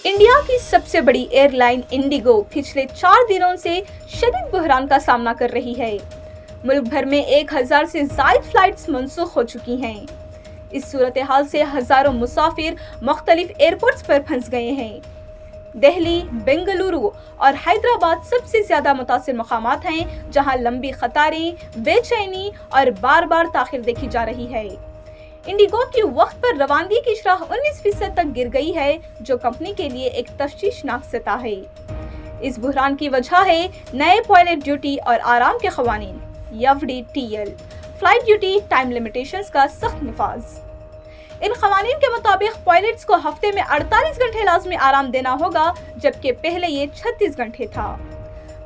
India की सबसे बड़ी एयरलाइन इंडिगो पिछले 4 दिनों से शदीद बहरान का सामना कर रही है। मुल्क भर में 1000 से ज़ायद फ्लाइट्स मनसूख हो चुकी हैं। इस सूरत हाल से हजारों मुसाफिर मुख्तलिफ एयरपोर्ट्स पर फंस गए हैं। दिल्ली, बेंगलुरु और हैदराबाद सबसे ज्यादा मुतासिर मकामात हैं, जहां लंबी कतारें, बेचैनी और बार बार ताखिर देखी जा रही है। इंडिगो की वक्त पर रवानगी की शरह 19% तक गिर गई है, जो कंपनी के लिए एक तशवीशनाक सतह है। इस बहरान की वजह है नए पायलट ड्यूटी और आराम के कवानीन FDTL, flight duty time limitations का सख्त नफाज। इन कवानीन के मुताबिक पायलट्स को हफ्ते में 48 घंटे लाजमी आराम देना होगा, जबकि पहले ये 36 घंटे था।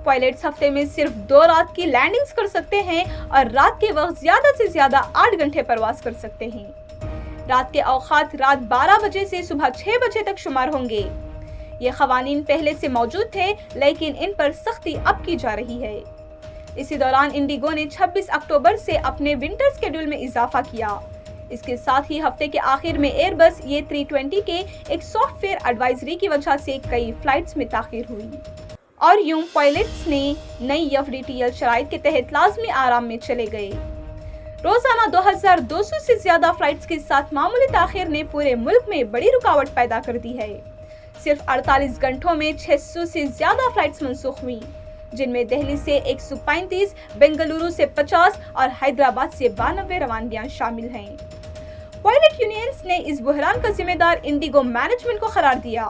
पायलट्स हफ्ते में सिर्फ 2 रात की लैंडिंग्स कर सकते हैं और रात के वक्त ज्यादा से ज्यादा 8 घंटे परवास कर सकते हैं। रात के औकात रात 12 बजे से सुबह 6 बजे तक शुमार होंगे। ये कवानीन पहले से मौजूद थे, लेकिन इन पर सख्ती अब की जा रही है। इसी दौरान इंडिगो ने 26 अक्टूबर से अपने विंटर शेड्यूल में इजाफा किया। इसके साथ ही हफ्ते के आखिर में एयरबस A320 के एक सॉफ्टवेयर एडवाइजरी की वजह से कई फ्लाइट्स में ताखीर हुई और यूं पायलट्स ने नई FDTL शराइत के तहत लाजमी आराम में चले गए। रोजाना 2200 से ज्यादा फ्लाइट्स के साथ मामूली ताखीर ने पूरे मुल्क में बड़ी रुकावट पैदा कर दी है। सिर्फ 48 घंटों में 600 से ज्यादा फ्लाइट्स मनसूख हुई, जिनमें दिल्ली से 135, बेंगलुरु से 50 और हैदराबाद से 92 रवानगियां शामिल हैं। पायलट यूनियंस ने इस बहरान का जिम्मेदार इंडिगो मैनेजमेंट को करार दिया।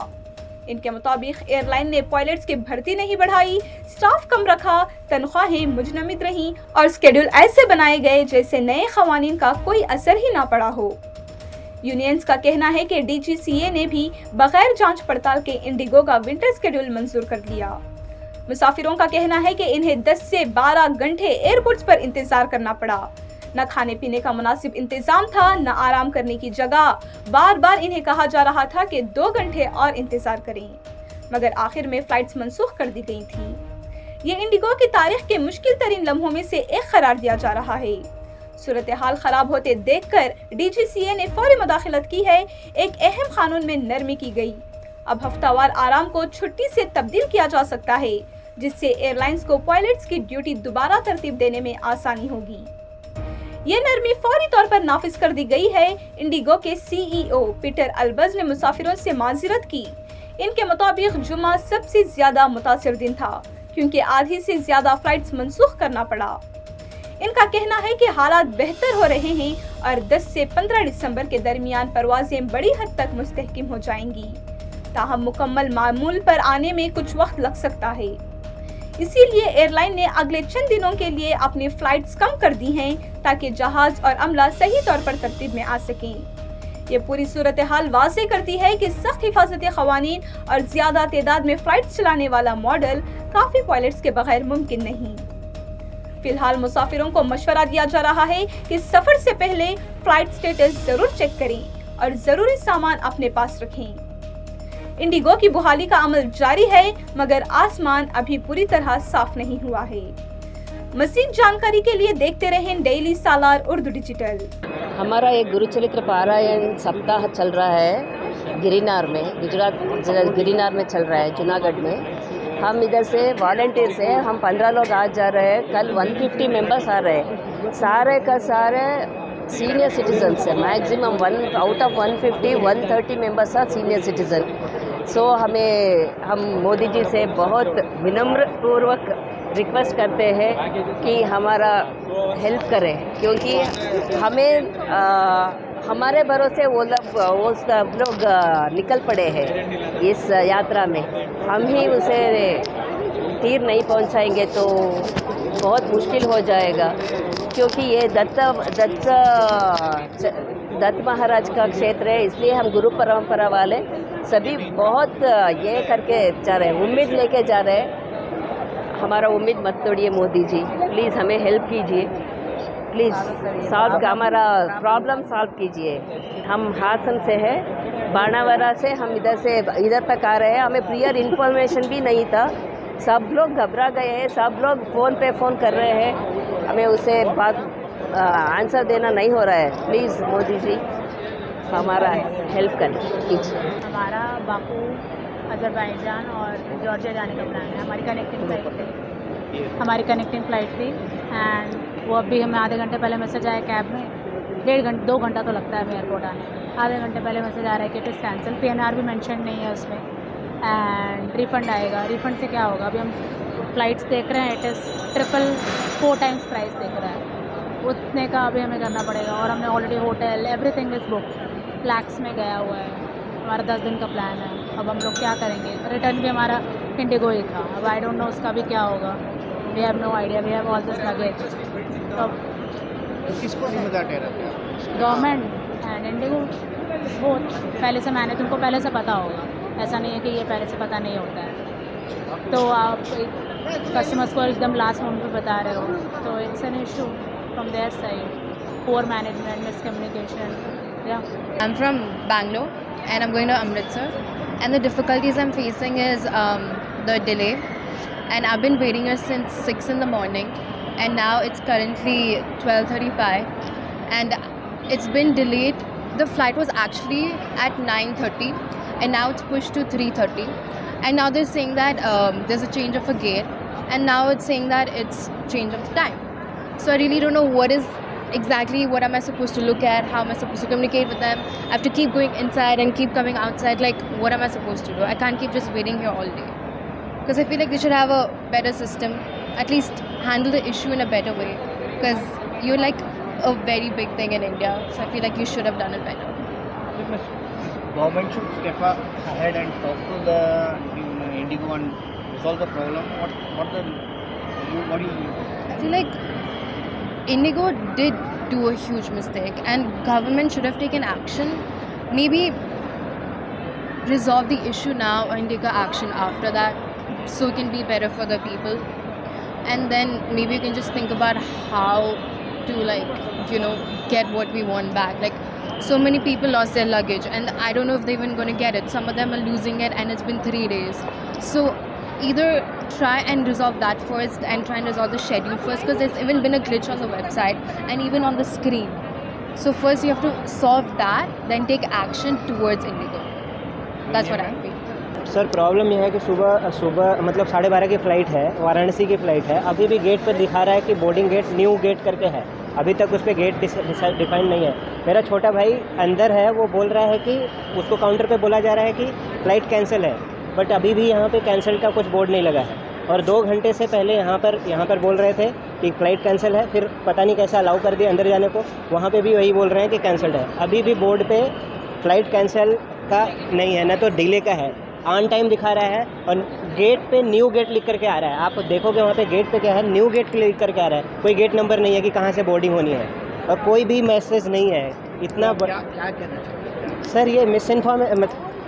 इनके मुताबिक एयरलाइन ने पायलट्स की भर्ती नहीं बढ़ाई, स्टाफ कम रखा, तनख्वाहें मुजनमिद रहीं और शेड्यूल ऐसे बनाए गए जैसे नए कवानीन का कोई असर ही ना पड़ा हो। यूनियंस का कहना है कि DGCA ने भी बगैर जांच पड़ताल के इंडिगो का विंटर शेड्यूल मंजूर कर लिया। मुसाफिरों का कहना है कि इन्हें 10 से 12 घंटे एयरपोर्ट्स पर इंतजार करना पड़ा। न खाने पीने का मुनासिब इंतजाम था, न आराम करने की जगह। बार बार इन्हें कहा जा रहा था कि 2 घंटे और इंतजार करें, मगर आखिर में फ्लाइट्स मनसूख कर दी गई थी। ये इंडिगो की तारीख के मुश्किल तरीन लम्हों में से एक करार दिया जा रहा है। सूरत हाल खराब होते देखकर DGCA ने फौरी मदाखलत की है। एक अहम कानून में नरमी की गई। अब हफ्तावार आराम को छुट्टी से तब्दील किया जा सकता है, जिससे एयरलाइंस को पायलट्स की ड्यूटी दोबारा तरतीब देने में आसानी होगी। ये नरमी फौरी तौर पर नाफिज कर दी गई है। इंडिगो के CEO पीटर अल्बज ने मुसाफिरों से माजरत की। इनके मुताबिक जुमा सबसे ज्यादा मुतासिर दिन था, क्योंकि आधी से ज्यादा फ्लाइट्स मनसूख करना पड़ा। इनका कहना है कि हालात बेहतर हो रहे हैं और 10 से 15 दिसंबर के दरमियान परवाजें बड़ी हद तक मुस्तहकिम हो जाएंगी। ताहम मुकम्मल मामूल पर आने में कुछ वक्त लग सकता है। इसीलिए एयरलाइन ने अगले चंद दिनों के लिए अपनी फ्लाइट्स कम कर दी हैं, ताकि जहाज और अमला सही तौर पर तरतीब में आ सकें। ये पूरी सूरत हाल वाज़ेह करती है कि सख्त हिफाजती क़वानीन और ज्यादा तादाद में फ्लाइट्स चलाने वाला मॉडल काफी पायलट्स के बगैर मुमकिन नहीं। फिलहाल मुसाफिरों को मशवरा दिया जा रहा है कि सफर से पहले फ्लाइट स्टेटस जरूर चेक करें और जरूरी सामान अपने पास रखें। इंडिगो की बहाली का अमल जारी है, मगर आसमान अभी पूरी तरह साफ नहीं हुआ है। मजीद जानकारी के लिए देखते रहें डेली सालार उर्दू डिजिटल। हमारा एक गुरुचरित्र पारायण सप्ताह चल रहा है गिरिनार में, गुजरात गिरिनार में चल रहा है, जूनागढ़ में। हम इधर से वॉलंटियर्स हैं, हम 15 लोग आज जा रहे हैं। कल 150 मेंबर्स आ रहे हैं। सारे का सारे सीनियर सिटीजन्स है। Maximum 1 out of 150 130 members are senior citizen. So हम मोदी जी से बहुत विनम्र पूर्वक रिक्वेस्ट करते हैं कि हमारा हेल्प करें, क्योंकि हमें हमारे भरोसे वो सब लोग निकल पड़े हैं इस यात्रा में। हम ही उसे तीर नहीं पहुंचाएंगे तो बहुत मुश्किल हो जाएगा, क्योंकि ये दत्त महाराज का क्षेत्र है। इसलिए हम गुरु परंपरा वाले सभी बहुत ये करके जा रहे हैं, उम्मीद लेके जा रहे हैं। हमारा उम्मीद मत तोड़िए मोदी जी, प्लीज़ हमें हेल्प कीजिए, प्लीज़ हमारा प्रॉब्लम सॉल्व कीजिए। हम हासन से हैं, बाणावरा से हम इधर तक आ रहे हैं। हमें प्रियर इन्फॉर्मेशन भी नहीं था। सब लोग घबरा गए हैं, सब लोग फ़ोन पे फ़ोन कर रहे हैं। हमें उसे बात आंसर देना नहीं हो रहा है। प्लीज़ मोदी जी हमारा हेल्प कर कीजिए। हमारा बापू अज़रबैजान और जॉर्जिया जाने का प्लान है. हमारी कनेक्टिंग फ़्लाइट थी एंड वो अभी हमें आधे घंटे पहले मैसेज आया कैब में, 2 घंटा तो लगता है हमें एयरपोर्ट आने. आधे घंटे पहले मैसेज आ रहा है कि इट इज़ कैंसिल. PNR भी मेंशन नहीं है उसमें एंड रिफ़ंड आएगा. रिफ़ंड से क्या होगा? अभी हम फ़्लाइट्स देख रहे हैं, इट इज़ 4 टाइम्स प्राइस देख रहा है. उतने का अभी हमें करना पड़ेगा और हमने already hotel everything is book. फ्लैक्स में गया हुआ है. हमारा 10 दिन का प्लान है. अब हम लोग क्या करेंगे? रिटर्न भी हमारा इंडिगो ही था. अब आई डोंट नो उसका भी क्या होगा. We have no idea. We have all this luggage. तो किसको जिम्मेदार ठहराते हैं? गवर्नमेंट एंड इंडिगो वो पहले से मैंने तुमको पहले से पता होगा. ऐसा नहीं है कि ये पहले से पता नहीं होता है. तो आप कस्टमर्स को एकदम लास्ट मोमेंट पे बता रहे हो, तो it's an issue from their side. Poor management, miscommunication. I'm from Bangalore and I'm going to Amritsar, and the difficulties I'm facing is the delay, and I've been waiting here since 6 in the morning and now it's currently 12:35 and it's been delayed. The flight was actually at 9:30 and now it's pushed to 3:30, and now they're saying that there's a change of a gate, and now it's saying that it's change of the time. So I really don't know what am I supposed to look at, how am I supposed to communicate with them. I have to keep going inside and keep coming outside. Like, what am I supposed to do? I can't keep just waiting here all day, because I feel like they should have a better system, at least handle the issue in a better way, because you're like a very big thing in India, so I feel like you should have done it better. Government should step ahead and talk to the IndiGo and resolve the problem. What do you I feel like IndiGo did do a huge mistake and government should have taken action. Maybe resolve the issue now and take action after that, so it can be better for the people. And then maybe you can just think about how to, like, get what we want back. Like, so many people lost their luggage and I don't know if they're even going to get it. Some of them are losing it and it's been 3 days. So either try and resolve that first and try and resolve the schedule first, because there's even been a glitch on the website and even on the screen. So first you have to solve that, then take action towards IndiGo. That's what I feel. Sir problem यह है कि सुबह मतलब 12:30 की flight है, वाराणसी की flight है. अभी भी गेट पर दिखा रहा है कि बोर्डिंग गेट न्यू गेट करके है. अभी तक उस पर गेट डिफाइन नहीं है. मेरा छोटा भाई अंदर है, वो बोल रहा है कि उसको काउंटर पे बोला जा रहा है कि फ़्लाइट कैंसिल है, बट अभी भी यहाँ पे कैंसिल का कुछ बोर्ड नहीं लगा है. और 2 घंटे से पहले यहाँ पर बोल रहे थे कि फ़्लाइट कैंसिल है, फिर पता नहीं कैसे अलाउ कर दिया अंदर जाने को. वहाँ पे भी वही बोल रहे हैं कि कैंसिल्ड है. अभी भी बोर्ड पे फ़्लाइट कैंसिल का नहीं है, ना तो डिले का है. ऑन टाइम दिखा रहा है और गेट पे न्यू गेट लिख करके आ रहा है. आप देखोगे वहाँ पे गेट पे क्या है, न्यू गेट लिख करके आ रहा है. कोई गेट नंबर नहीं है कि कहाँ से बोर्डिंग होनी है और कोई भी मैसेज नहीं है. इतना क्या कहना चाहिए सर, ये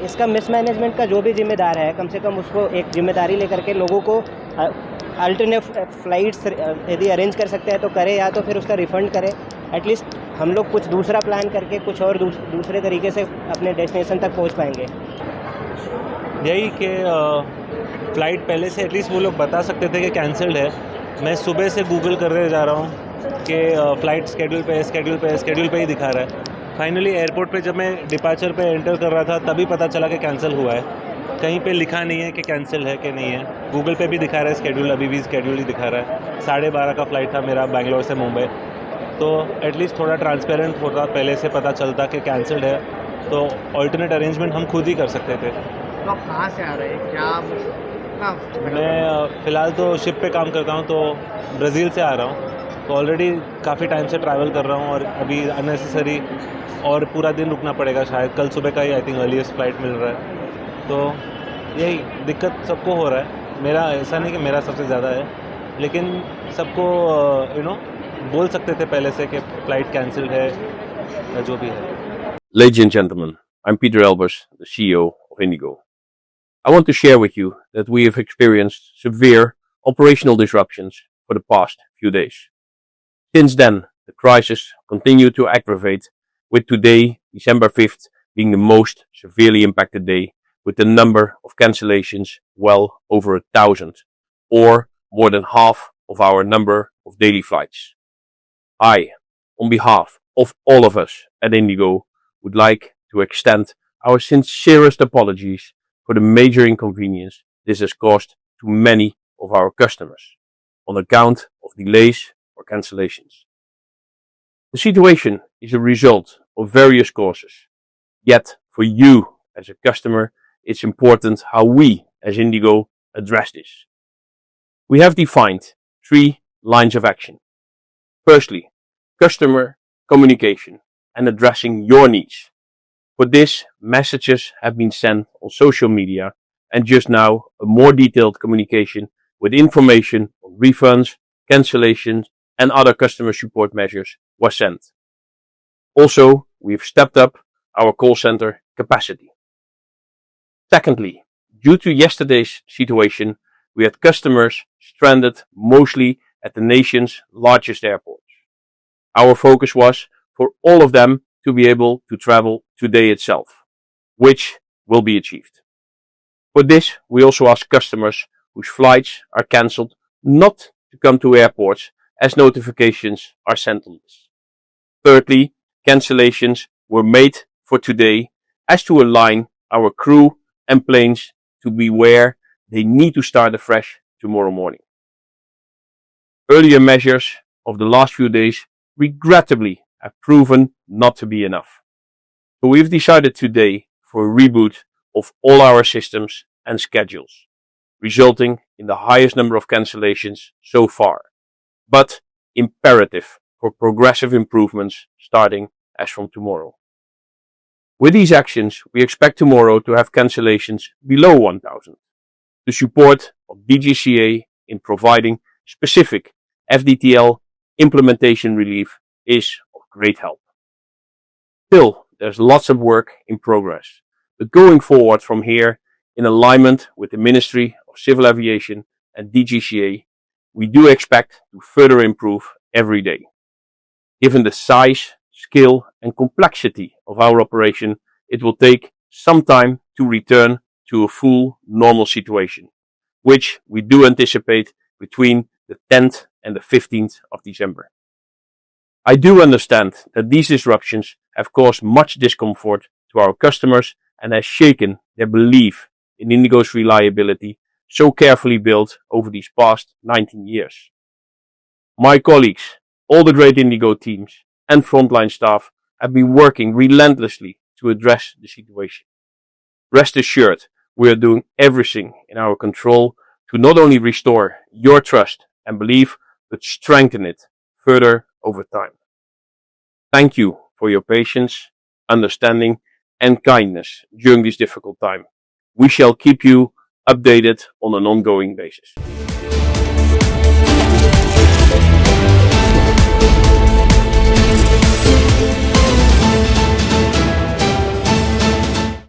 इसका मिसमैनेजमेंट का जो भी जिम्मेदार है, कम से कम उसको एक जिम्मेदारी लेकर के लोगों को अल्टरनेट फ़्लाइट्स यदि अरेंज कर सकते हैं तो करे, या तो फिर उसका रिफ़ंड करे. एटलीस्ट हम लोग कुछ दूसरा प्लान करके कुछ और दूसरे तरीके से अपने डेस्टिनेशन तक पहुंच पाएंगे. यही कि फ़्लाइट पहले से एटलीस्ट वो लोग बता सकते थे कि कैंसिल्ड है. मैं सुबह से गूगल कर रहे जा रहा हूँ कि फ़्लाइट स्केड्यूल पे ही दिखा रहा है. फाइनली एयरपोर्ट पे जब मैं डिपार्चर पे एंटर कर रहा था तभी पता चला कि कैंसिल हुआ है. कहीं पे लिखा नहीं है कि कैंसिल है कि नहीं है. गूगल पे भी दिखा रहा है स्केड्यूल, अभी भी स्केड्यूल ही दिखा रहा है. 12:30 का फ़्लाइट था मेरा बेंगलोर से मुंबई. तो एटलीस्ट थोड़ा ट्रांसपेरेंट होता, पहले से पता चलता कि कैंसिल्ड है, तो ऑल्टरनेट अरेंजमेंट हम खुद ही कर सकते थे. तो आप कहाँ से आ रहे हैं? क्या मैं फ़िलहाल तो शिप पे काम करता हूँ, तो ब्राज़ील से आ रहा हूँ. तो ऑलरेडी काफ़ी टाइम से ट्रैवल कर रहा हूँ और अभी अननेसेसरी और पूरा दिन रुकना पड़ेगा. शायद कल सुबह का ही आई थिंक अर्लीस्ट फ़्लाइट मिल रहा है. तो यही दिक्कत सबको हो रहा है. मेरा ऐसा नहीं कि मेरा सबसे ज़्यादा है, लेकिन सबको बोल सकते थे पहले से कि फ़्लाइट कैंसिल है या जो भी है. Ladies and gentlemen, I'm Peter Elbers, the CEO of IndiGo. I want to share with you that we have experienced severe operational disruptions for the past few days. Since then, the crisis continued to aggravate, with today, December 5th, being the most severely impacted day, with the number of cancellations well over 1,000, or more than half of our number of daily flights. I, on behalf of all of us at IndiGo, would like to extend our sincerest apologies for the major inconvenience this has caused to many of our customers on account of delays or cancellations. The situation is a result of various causes. Yet, for you as a customer, it's important how we as IndiGo address this. We have defined 3 lines of action. Firstly, customer communication and addressing your needs. For this, messages have been sent on social media, and just now a more detailed communication with information on refunds, cancellations and other customer support measures was sent. Also, we've stepped up our call center capacity. Secondly, due to yesterday's situation, we had customers stranded mostly at the nation's largest airports. Our focus was for all of them to be able to travel today itself, which will be achieved. For this, we also ask customers whose flights are cancelled not to come to airports as notifications are sent on this. Thirdly, cancellations were made for today as to align our crew and planes to be where they need to start afresh tomorrow morning. Earlier measures of the last few days regrettably have proven not to be enough. So we've decided today for a reboot of all our systems and schedules, resulting in the highest number of cancellations so far, but imperative for progressive improvements starting as from tomorrow. With these actions, we expect tomorrow to have cancellations below 1,000. The support of DGCA in providing specific FDTL implementation relief is of great help. Still, there's lots of work in progress, but going forward from here, in alignment with the Ministry of Civil Aviation and DGCA, we do expect to further improve every day. Given the size, scale and complexity of our operation, it will take some time to return to a full normal situation, which we do anticipate between the 10th and the 15th of December. I do understand that these disruptions have caused much discomfort to our customers and has shaken their belief in IndiGo's reliability so carefully built over these past 19 years. My colleagues, all the great IndiGo teams and frontline staff have been working relentlessly to address the situation. Rest assured, we are doing everything in our control to not only restore your trust and belief, but strengthen it further over time. Thank you for your patience, understanding, and kindness during this difficult time. We shall keep you updated on an ongoing basis.